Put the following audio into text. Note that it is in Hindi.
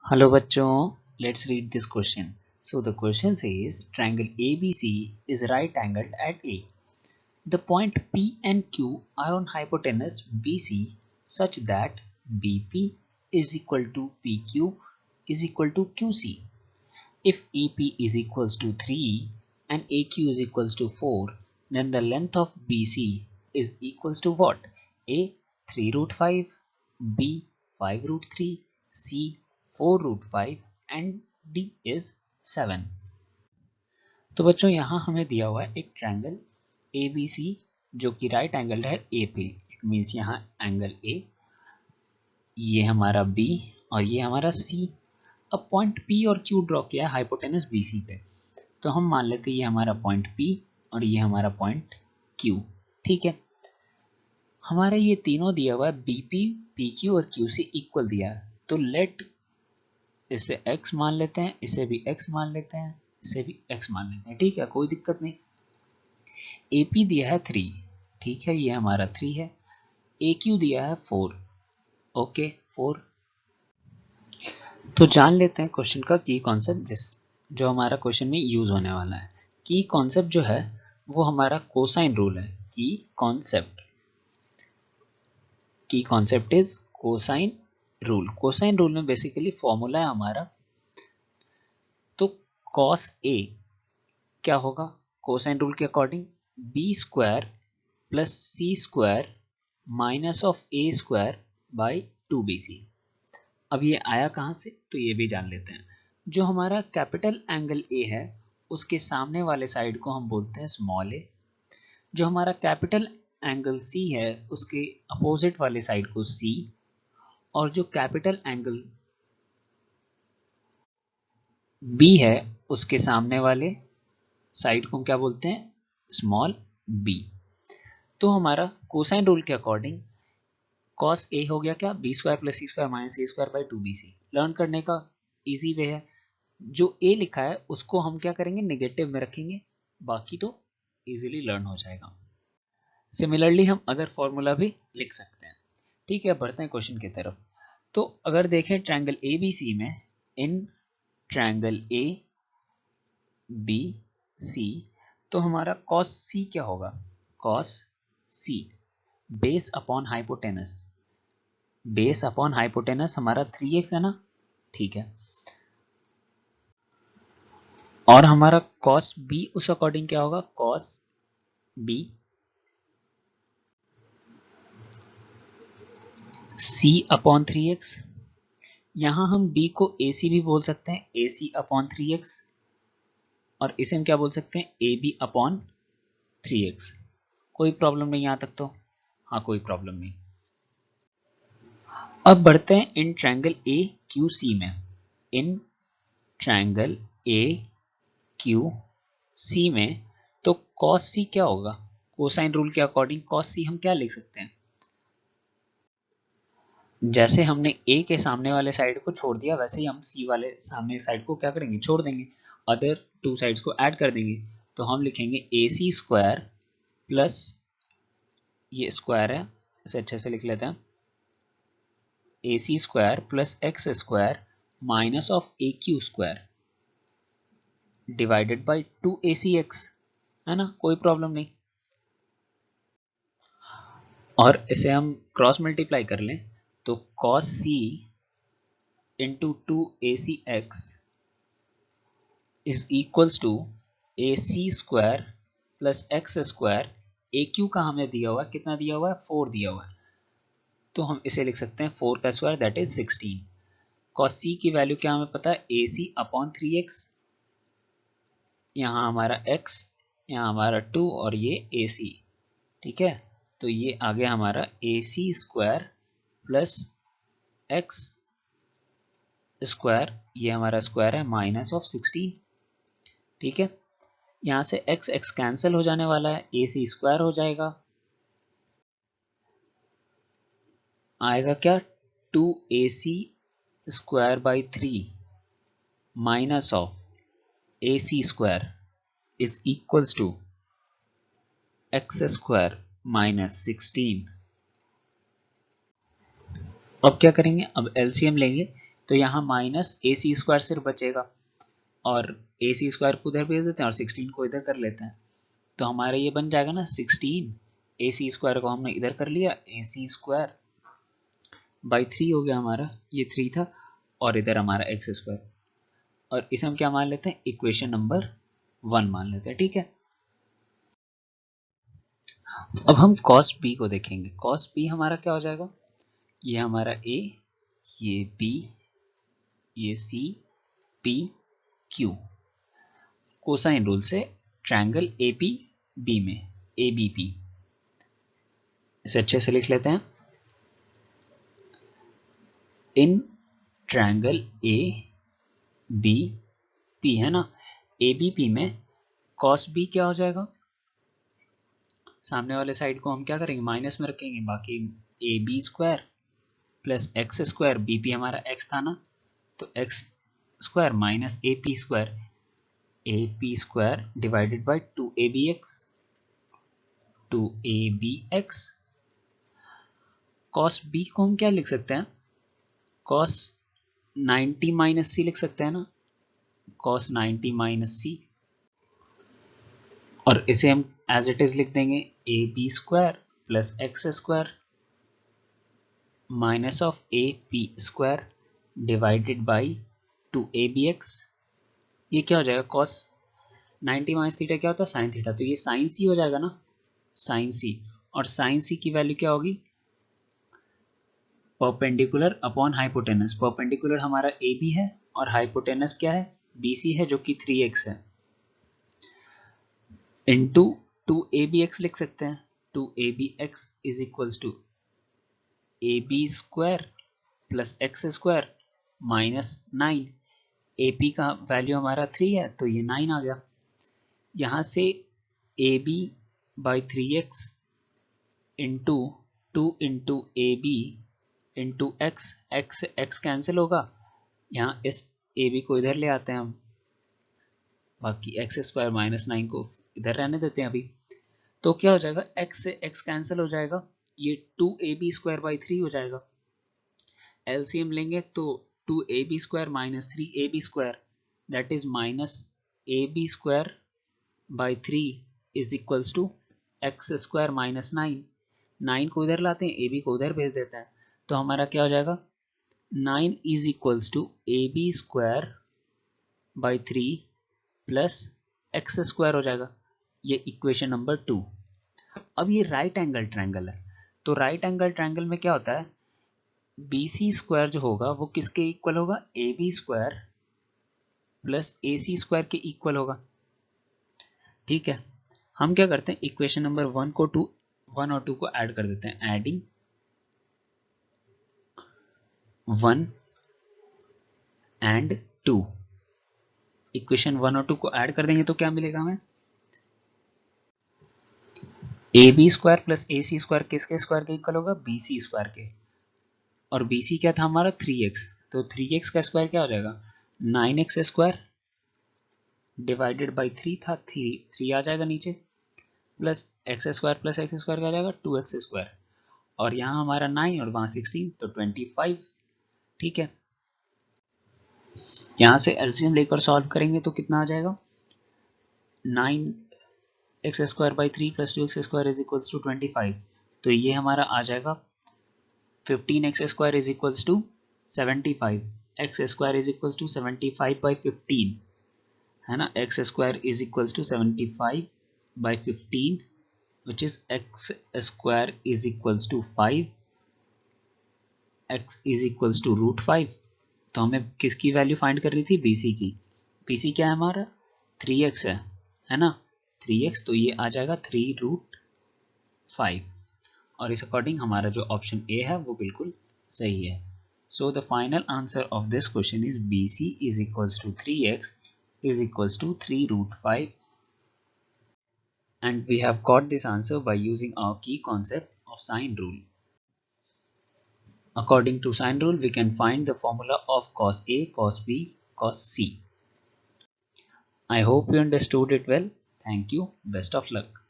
Hello बच्चों, let's read this question. So the question says triangle ABC is right angled at A. The point P and Q are on hypotenuse BC such that BP is equal to PQ is equal to QC. If EP is equals to 3 and AQ is equals to 4, then the length of BC is equals to what? A 3 root 5, B 5 root 3, C 4 root 5 and D is 7. तो बच्चों यहाँ हमें दिया हुआ है एक ट्रायंगल ABC जो कि राइट एंगल है A पे. इट मीन्स यहाँ एंगल A, ये हमारा B और ये हमारा C. अब पॉइंट P और Q ड्रॉ किया है हाइपोटेनस BC पे, तो हम मान लेते हैं ये हमारा पॉइंट P और ये हमारा पॉइंट Q. ठीक है, हमारा ये तीनों दिया हुआ है BP, PQ और QC इक्वल दिया है, तो लेट इसे x मान लेते हैं, इसे भी x मान लेते हैं, इसे भी x मान लेते हैं. ठीक है, कोई दिक्कत नहीं. AP दिया है 3, ठीक है, ये हमारा 3 है. AQ दिया है 4, ओके 4. तो जान लेते हैं क्वेश्चन का की कॉन्सेप्ट जो हमारा क्वेश्चन में यूज होने वाला है. की कॉन्सेप्ट जो है वो हमारा कोसाइन रूल है. की concept is cosine rule. Cosine rule में बेसिकली फॉर्मूला है हमारा, तो कॉस ए क्या होगा कोसाइन रूल के according? B square plus C square minus of A square by 2bc. अब ये आया कहाँ से, तो ये भी जान लेते हैं. जो हमारा कैपिटल एंगल ए है उसके सामने वाले साइड को हम बोलते हैं स्मॉल ए. जो हमारा कैपिटल एंगल सी है उसके अपोजिट वाले साइड को सी, और जो कैपिटल एंगल बी है उसके सामने वाले साइड को हम क्या बोलते हैं? Small B. तो हमारा कोसाइन रूल के अकॉर्डिंग कॉस ए हो गया क्या? B square plus C square minus A square by 2bc. Learn करने का इजी वे है, जो ए लिखा है उसको हम क्या करेंगे? नेगेटिव में रखेंगे, बाकी तो इजीली लर्न हो जाएगा. सिमिलरली हम अदर फॉर्मूला भी लिख सकते हैं. ठीक है, बढ़ते हैं क्वेश्चन की तरफ. तो अगर देखें ट्रायंगल ए बी सी में, in triangle A B C, तो हमारा कॉस सी क्या होगा? Cos C base upon hypotenuse. Base upon hypotenuse हमारा 3x है ना, ठीक है. और हमारा कॉस बी उस अकॉर्डिंग क्या होगा? Cos B C upon 3x. यहां हम b को ac भी बोल सकते हैं, ac अपॉन 3x, और इसे हम क्या बोल सकते हैं? ab upon 3x. कोई प्रॉब्लम नहीं यहां तक तो? हाँ, कोई प्रॉब्लम नहीं. अब बढ़ते हैं in triangle A Q C में. In triangle A Q C में तो कॉस सी क्या होगा? कोसाइन रूल के अकॉर्डिंग कॉस सी हम क्या लिख सकते हैं? जैसे हमने ए के सामने वाले साइड को छोड़ दिया, वैसे ही हम सी वाले सामने साइड को क्या करेंगे? छोड़ देंगे, अदर टू साइड्स को ऐड कर देंगे. तो हम लिखेंगे ए सी स्क्वायर प्लस, ये स्क्वायर है इसे अच्छे से लिख लेते हैं, A C square plus x square minus of A Q square divided by 2acx. है ना, कोई प्रॉब्लम नहीं. और इसे हम क्रॉस मल्टीप्लाई कर लें तो cos c into 2acx is equals to A C square plus x square. A Q का हमें दिया हुआ है, कितना दिया हुआ है? 4 दिया हुआ है, तो हम इसे लिख सकते हैं 4 का square that is 16. cos c की वैल्यू क्या हमें पता है? ए सी अपॉन 3x. यहाँ हमारा x, यहाँ हमारा 2 और ये ए सी. ठीक है, तो ये आ गया हमारा ए C square plus x square, ये हमारा स्क्वायर है माइनस ऑफ 16. ठीक है, यहां से एक्स एक्स कैंसिल हो जाने वाला है, ए सी स्क्वायर हो जाएगा, आएगा क्या? 2ac square by 3 minus of A C square is equals to x square minus 16. अब क्या करेंगे? अब एलसीएम लेंगे. तो यहाँ माइनस ए सी स्क्वायर सिर्फ बचेगा और ए सी स्क्वायर को उधर भेज देते हैं और 16 को इधर कर लेते हैं। तो हमारा ये बन जाएगा ना 16, ए सी स्क्वायर को हमने इधर कर लिया, ए सी स्क्वायर बाई 3 हो गया हमारा, ये 3 था, और इधर हमारा एक्स स्क्वायर, और इसे हम क्या मान लेते हैं, इक्वेशन नंबर 1 मान लेते हैं। ठीक है, अब हम cos b को देखेंगे। cos b हमारा क्या हो जाएगा, ये हमारा a, ये b, ये c, p, q। Cosine rule से ट्रायंगल AP B में ABP, इसे अच्छे से लिख लेते हैं। इन ट्रायंगल ABP है ना, ABP में cos b क्या हो जाएगा, सामने वाले साइड को हम क्या करेंगे, माइनस में रखेंगे, बाकी AB square plus x square, BP हमारा x था ना, तो x square minus AP square divided by 2ABX। cos b को हम क्या लिख सकते हैं, cos 90 माइनस सी लिख सकते हैं ना, cos 90 माइनस सी, और इसे हम एज इट इज लिख देंगे AB square plus x square minus of AP square divided by 2ABX। ये क्या हो जाएगा, cos 90 माइनस थीटा क्या होता है, साइन थीटा, तो ये साइन सी हो जाएगा ना, साइन सी, और साइन सी की वैल्यू क्या होगी, परपेंडिकुलर अपॉन हाइपोटेनस। परपेंडिकुलर हमारा AB है और हाइपोटेनस क्या है, BC है, जो कि 3x है, इंटू 2ABX लिख सकते हैं। 2ABX is equals to AB square plus x square minus 9। AP का वैल्यू हमारा 3 है, तो ये 9 आ गया। यहाँ से AB by 3x into 2 into AB into x, x cancel होगा, यहाँ इस AB को इधर ले आते हैं हम, बाकी एक्स स्क्वायर माइनस 9 को इधर रहने देते हैं अभी। तो क्या हो जाएगा, x से x कैंसिल हो जाएगा, ये 2AB स्क्वायर बाई 3 हो जाएगा। LCM लेंगे तो 2AB स्क्वायर माइनस 3AB square, that is minus AB square by 3 is equals to x square minus 9। 9 को इधर लाते हैं, AB को उधर भेज देते हैं, तो हमारा क्या हो जाएगा, 9 is equals to AB square by 3 plus x square हो जाएगा। ये इक्वेशन नंबर 2। अब ये राइट एंगल ट्रायंगल है, तो राइट एंगल ट्रायंगल में क्या होता है, BC स्क्वायर जो होगा वो किसके इक्वल होगा, AB square plus AC square के इक्वल होगा। ठीक है, हम क्या करते हैं, इक्वेशन नंबर 1 और 2 को ऐड कर देते हैं, एडिंग 1 एंड 2। इक्वेशन 1 और 2 को ऐड कर देंगे तो क्या मिलेगा हमें, AB square plus AC square किसके स्क्वायर के इक्वल होगा, BC स्क्वायर के, और BC क्या था हमारा 3x, तो 3x का स्क्वायर क्या हो जाएगा, 9x स्क्वायर डिवाइडेड बाई 3 था, 3 आ जाएगा नीचे, plus x square plus x square क्या आ जाएगा, 2x स्क्वायर, और यहाँ हमारा 9 और वहाँ 16, तो 25। ठीक है, यहाँ से एलसीएम लेकर सॉल्व करेंगे तो कितना आ जाएगा, 9x square by 3 plus 2x square is equals to 25, तो ये हमारा आ जाएगा 15x square is equals to 75, x square is equals to 75 by 15 है ना, x square is equals to 75 by 15 which is x square is equals to 5, x is equals to root 5। तो हमें किसकी वैल्यू फाइंड कर रही थी, BC की। BC क्या है हमारा, 3x है ना, 3x, तो ये आ जाएगा 3 रूट 5, और इस अकॉर्डिंग हमारा जो ऑप्शन ए है वो बिल्कुल सही है। So the final answer of this question is BC is equals to 3x is equals to 3 root 5, and we have got this answer by using our key concept of sine rule. According to sine rule, we can find the formula of cos A, cos B, cos C. I hope you understood it well. Thank you. Best of luck.